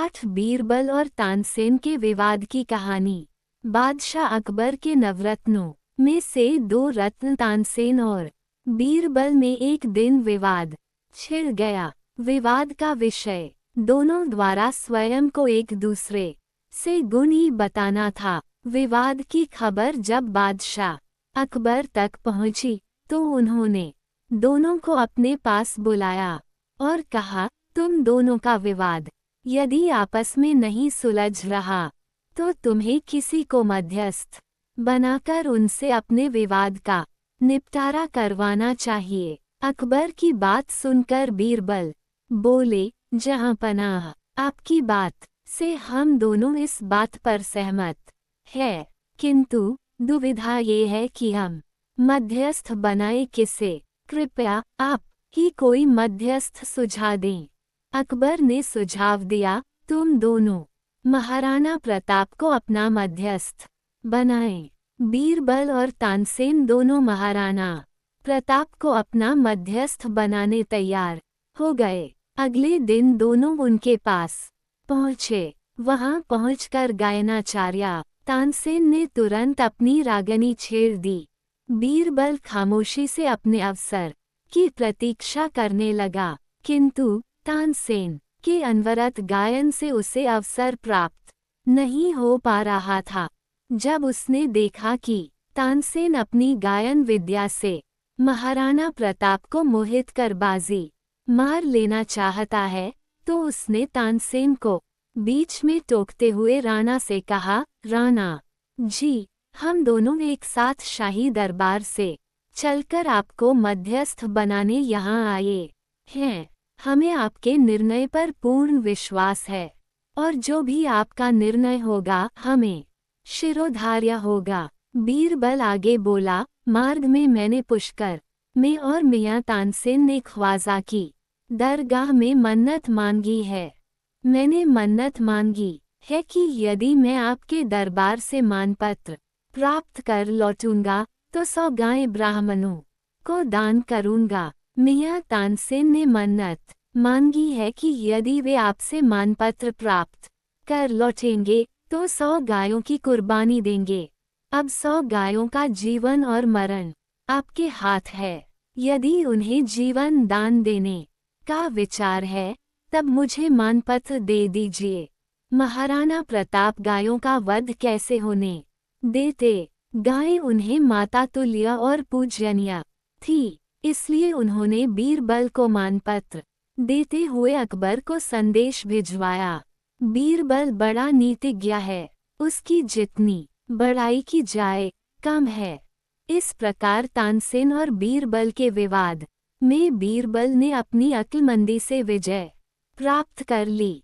पाठ बीरबल और तानसेन के विवाद की कहानी। बादशाह अकबर के नवरत्नों में से दो रत्न तानसेन और बीरबल में एक दिन विवाद छिड़ गया। विवाद का विषय दोनों द्वारा स्वयं को एक दूसरे से गुण ही बताना था। विवाद की खबर जब बादशाह अकबर तक पहुंची तो उन्होंने दोनों को अपने पास बुलाया और कहा, तुम दोनों का विवाद यदि आपस में नहीं सुलझ रहा तो तुम्हें किसी को मध्यस्थ बनाकर उनसे अपने विवाद का निपटारा करवाना चाहिए। अकबर की बात सुनकर बीरबल बोले, जहां पनाह, आपकी बात से हम दोनों इस बात पर सहमत है, किंतु दुविधा ये है कि हम मध्यस्थ बनाए किसे। कृपया आप ही कोई मध्यस्थ सुझा दें। अकबर ने सुझाव दिया, तुम दोनों महाराणा प्रताप को अपना मध्यस्थ बनाएं। बीरबल और तानसेन दोनों महाराणा प्रताप को अपना मध्यस्थ बनाने तैयार हो गए। अगले दिन दोनों उनके पास पहुँचे। वहां पहुंचकर गायनाचार्य तानसेन ने तुरंत अपनी रागनी छेड़ दी। बीरबल खामोशी से अपने अवसर की प्रतीक्षा करने लगा, किंतु तानसेन के अनवरत गायन से उसे अवसर प्राप्त नहीं हो पा रहा था। जब उसने देखा कि तानसेन अपनी गायन विद्या से महाराणा प्रताप को मोहित कर बाजी मार लेना चाहता है, तो उसने तानसेन को बीच में टोकते हुए राणा से कहा, राणा जी, हम दोनों एक साथ शाही दरबार से चलकर आपको मध्यस्थ बनाने यहाँ आए हैं। हमें आपके निर्णय पर पूर्ण विश्वास है और जो भी आपका निर्णय होगा हमें शिरोधार्य होगा। बीरबल आगे बोला, मार्ग में मैंने पुष्कर में और मियाँ तानसेन ने ख्वाजा की दरगाह में मन्नत मांगी है। मैंने मन्नत मांगी है कि यदि मैं आपके दरबार से मानपत्र प्राप्त कर लौटूंगा तो 100 गायें ब्राह्मणों को दान करूंगा। मियाँ तानसेन ने मन्नत मांगी है कि यदि वे आपसे मानपत्र प्राप्त कर लौटेंगे तो 100 गायों की कुर्बानी देंगे। अब 100 गायों का जीवन और मरण आपके हाथ है। यदि उन्हें जीवन दान देने का विचार है तब मुझे मानपत्र दे दीजिए। महाराणा प्रताप गायों का वध कैसे होने देते। गायें उन्हें माता तुल्य और पूजनीय थी, इसलिए उन्होंने बीरबल को मानपत्र देते हुए अकबर को संदेश भिजवाया। बीरबल बड़ा नीतिज्ञ है, उसकी जितनी बड़ाई की जाए कम है। इस प्रकार तानसेन और बीरबल के विवाद में बीरबल ने अपनी अक्लमंदी से विजय प्राप्त कर ली।